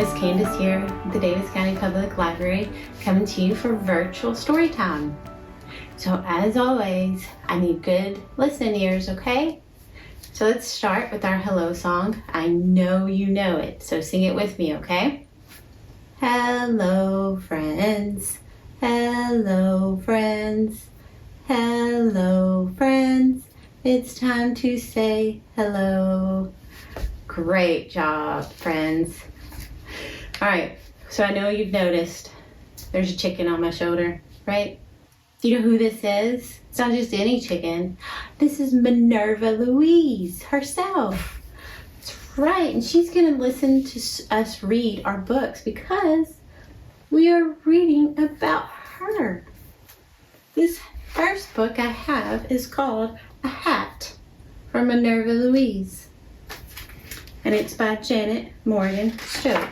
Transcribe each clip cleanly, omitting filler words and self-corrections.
Miss Candace here at the Davis County Public Library, coming to you for virtual story time. So as always, I need good listening ears, okay? So let's start with our hello song. I know you know it, so sing it with me, okay? Hello friends, hello friends, hello friends. It's time to say hello. Great job, friends. All right, so I know you've noticed there's a chicken on my shoulder, right? Do you know who this is? It's not just any chicken. This is Minerva Louise herself. That's right, and she's gonna listen to us read our books because we are reading about her. This first book I have is called A Hat from Minerva Louise, and it's by Janet Morgan Stowe.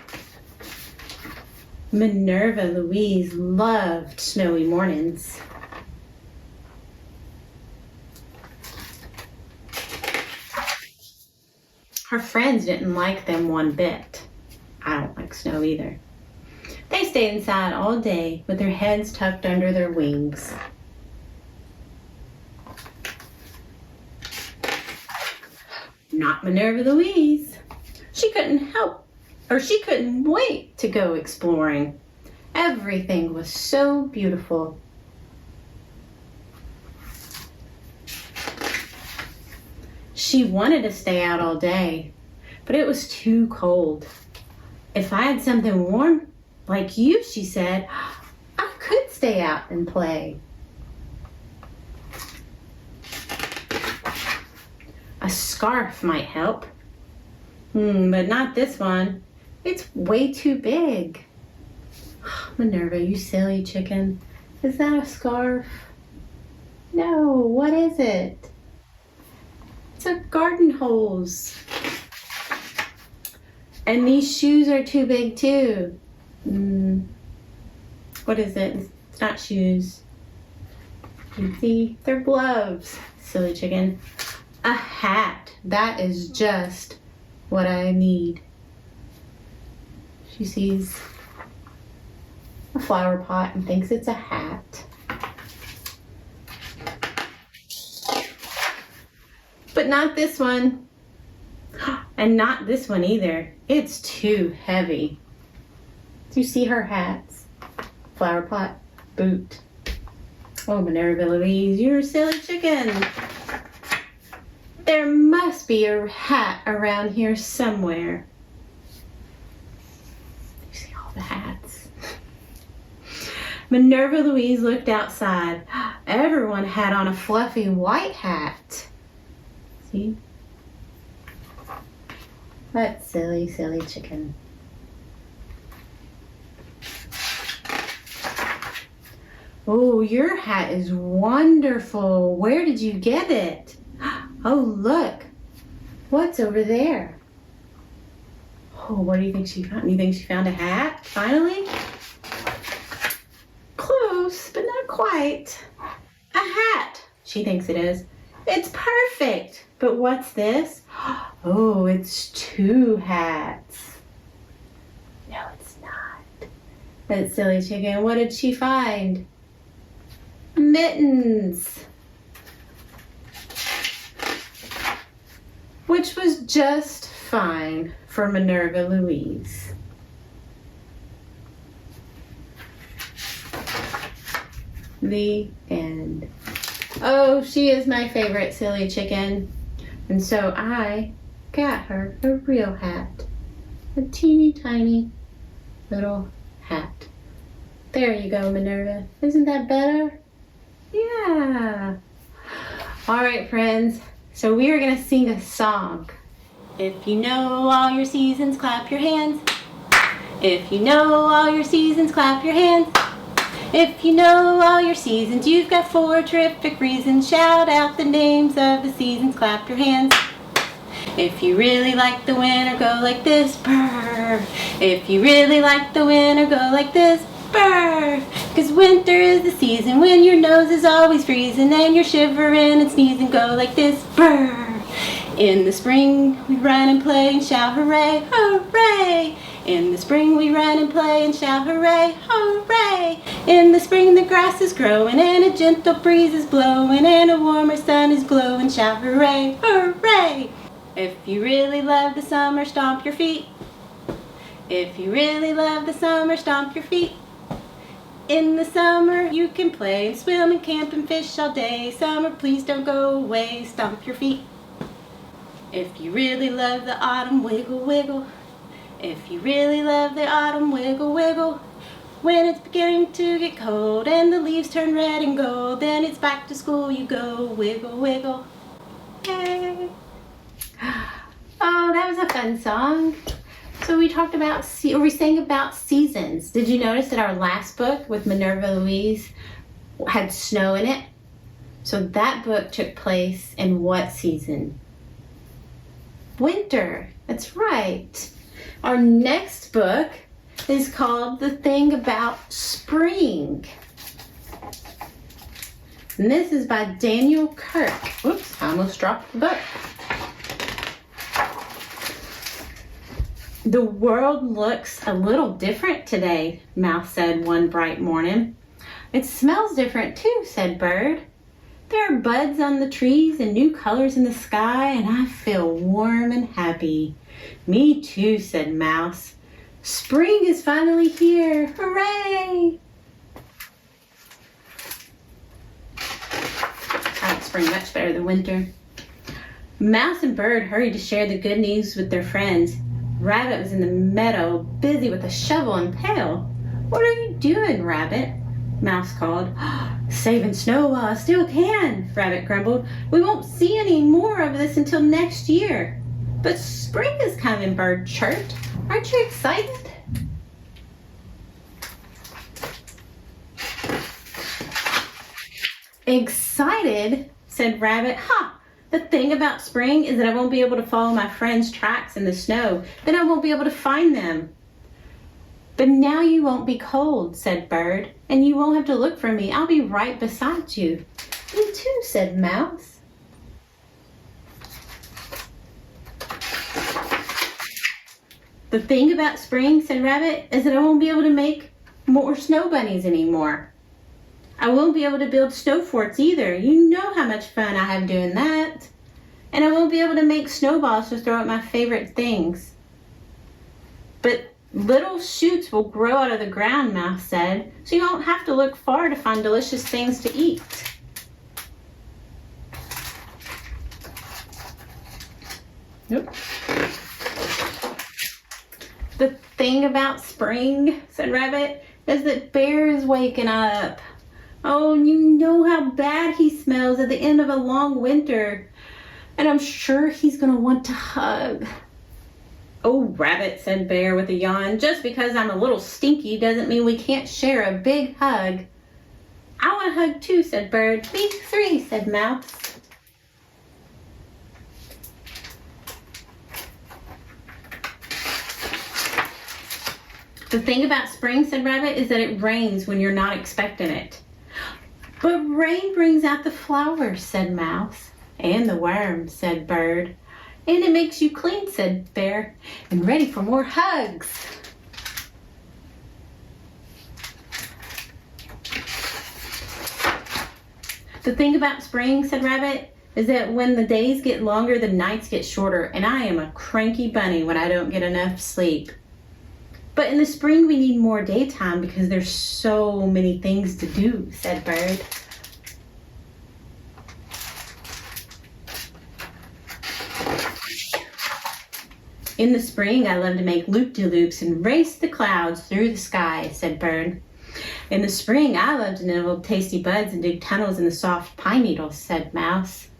Minerva Louise loved snowy mornings. Her friends didn't like them one bit. I don't like snow either. They stayed inside all day with their heads tucked under their wings. Not Minerva Louise. She couldn't wait to go exploring. Everything was so beautiful. She wanted to stay out all day, but it was too cold. If I had something warm, like you, she said, I could stay out and play. A scarf might help. But not this one. It's way too big. Minerva, you silly chicken. Is that a scarf? No, what is it? It's a garden hose. And these shoes are too big too. What is it? It's not shoes. You see, they're gloves. Silly chicken. A hat. That is just what I need. She sees a flower pot and thinks it's a hat. But not this one. And not this one either. It's too heavy. Do you see her hats? Flower pot, boot. Oh, Minerva Louise, you're a silly chicken. There must be a hat around here somewhere. You see all the hats? Minerva Louise looked outside. Everyone had on a fluffy white hat. See? That silly, silly chicken. Oh, your hat is wonderful. Where did you get it? Oh, look. What's over there? Oh, what do you think she found? You think she found a hat, finally? Close, but not quite. A hat, she thinks it is. It's perfect. But what's this? Oh, it's two hats. No, it's not. That silly chicken, what did she find? Mittens. Which was just fine for Minerva Louise. The end. Oh, she is my favorite silly chicken. And so I got her a real hat. A teeny tiny little hat. There you go, Minerva. Isn't that better? Yeah. All right, friends. So we are going to sing a song. If you know all your seasons, clap your hands. If you know all your seasons, clap your hands. If you know all your seasons, you've got 4 terrific reasons. Shout out the names of the seasons, clap your hands. If you really like the winter, go like this, brr. If you really like the winter, go like this, brr. 'Cause winter is the season when your nose is always freezing and you're shivering and sneezing, go like this, brr. In the spring we run and play and shout hooray, hooray! In the spring we run and play and shout hooray, hooray! In the spring the grass is growing and a gentle breeze is blowing and a warmer sun is glowing, shout hooray, hooray! If you really love the summer, stomp your feet. If you really love the summer, stomp your feet. In the summer you can play and swim and camp and fish all day. Summer, please don't go away, stomp your feet. If you really love the autumn, wiggle, wiggle. If you really love the autumn, wiggle, wiggle. When it's beginning to get cold and the leaves turn red and gold, then it's back to school you go, wiggle, wiggle. Yay! Oh, that was a fun song. So we talked about, we sang about seasons. Did you notice that our last book with Minerva Louise had snow in it? So that book took place in what season? Winter. That's right. Our next book is called The Thing About Spring. And this is by Daniel Kirk. Oops, I almost dropped the book. The world looks a little different today, Mouse said one bright morning. It smells different too, said Bird. There are buds on the trees and new colors in the sky, and I feel warm and happy. Me too, said Mouse. Spring is finally here. Hooray! I like spring much better than winter. Mouse and Bird hurried to share the good news with their friends. Rabbit was in the meadow, busy with a shovel and pail. What are you doing, Rabbit? Mouse called. Saving snow while I still can, Rabbit grumbled. We won't see any more of this until next year. But spring is coming, Bird chirped. Aren't you excited? Excited, said Rabbit. Ha! The thing about spring is that I won't be able to follow my friends' tracks in the snow. Then I won't be able to find them. But now you won't be cold, said Bird, and you won't have to look for me. I'll be right beside you. Me too, said Mouse. The thing about spring, said Rabbit, is that I won't be able to make more snow bunnies anymore. I won't be able to build snow forts either. You know how much fun I have doing that. And I won't be able to make snowballs to throw at my favorite things. But little shoots will grow out of the ground, Mouse said, so you won't have to look far to find delicious things to eat. Nope. The thing about spring, said Rabbit, is that Bear is waking up. Oh, you know how bad he smells at the end of a long winter. And I'm sure he's going to want to hug. Oh, Rabbit, said Bear with a yawn. Just because I'm a little stinky doesn't mean we can't share a big hug. I want a hug too, said Bird. Me three, said Mouse. The thing about spring, said Rabbit, is that it rains when you're not expecting it. But rain brings out the flowers, said Mouse. And the worms, said Bird. And it makes you clean, said Bear, and ready for more hugs. The thing about spring, said Rabbit, is that when the days get longer, the nights get shorter, and I am a cranky bunny when I don't get enough sleep. But in the spring, we need more daytime because there's so many things to do, said Bird. In the spring, I love to make loop-de-loops and race the clouds through the sky, said Bird. In the spring, I love to nibble tasty buds and dig tunnels in the soft pine needles, said Mouse.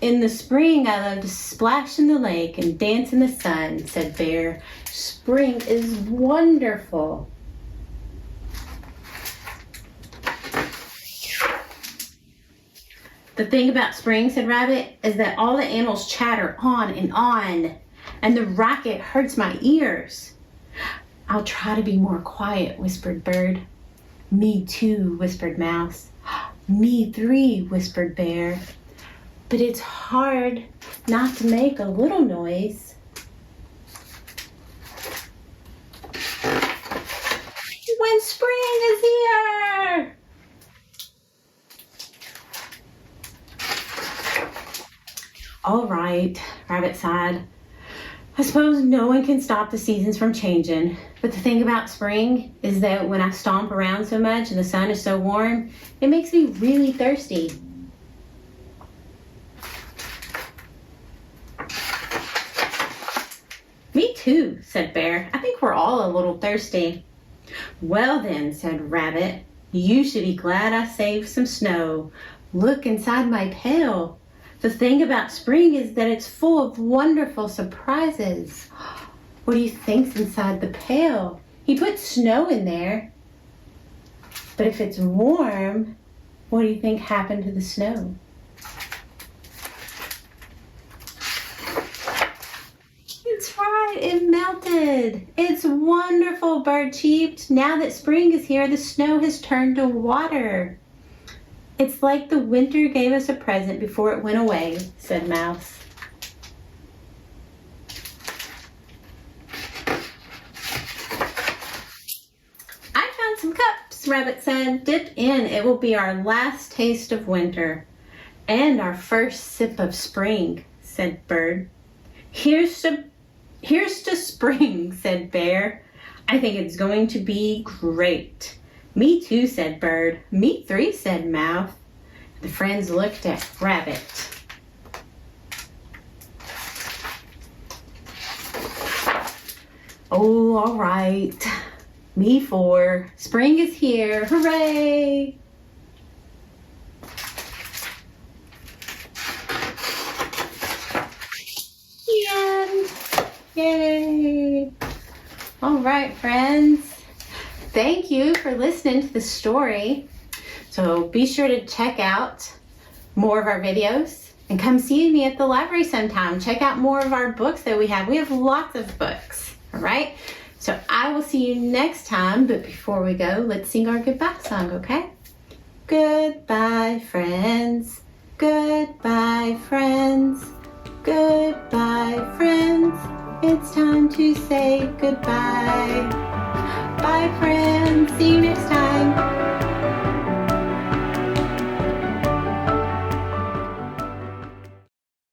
In the spring, I love to splash in the lake and dance in the sun, said Bear. Spring is wonderful. The thing about spring, said Rabbit, is that all the animals chatter on, and the racket hurts my ears. I'll try to be more quiet, whispered Bird. Me too, whispered Mouse. Me three, whispered Bear. but it's hard not to make a little noise. When spring is here! All right, Rabbit sighed. I suppose no one can stop the seasons from changing, but the thing about spring is that when I stomp around so much and the sun is so warm, it makes me really thirsty. Me too, said Bear. I think we're all a little thirsty. Well then, said Rabbit, you should be glad I saved some snow. Look inside my pail. The thing about spring is that it's full of wonderful surprises. What do you think's inside the pail? He put snow in there. But if it's warm, what do you think happened to the snow? It's right, it melted. It's wonderful, Bird cheeped. Now that spring is here, the snow has turned to water. It's like the winter gave us a present before it went away, said Mouse. I found some cups, Rabbit said. Dip in, it will be our last taste of winter. And our first sip of spring, said Bird. Here's to spring, said Bear. I think it's going to be great. Me too, said Bird. Me three, said Mouse. The friends looked at Rabbit. Oh, all right. Me four. Spring is here. Hooray! The end. Yay! All right, friends. Thank you for listening to the story. So be sure to check out more of our videos and come see me at the library sometime. Check out more of our books that we have. We have lots of books, all right? So I will see you next time, but before we go, let's sing our goodbye song, okay? Goodbye, friends. Goodbye, friends. Goodbye, friends. It's time to say goodbye. Bye, friends. See you next time.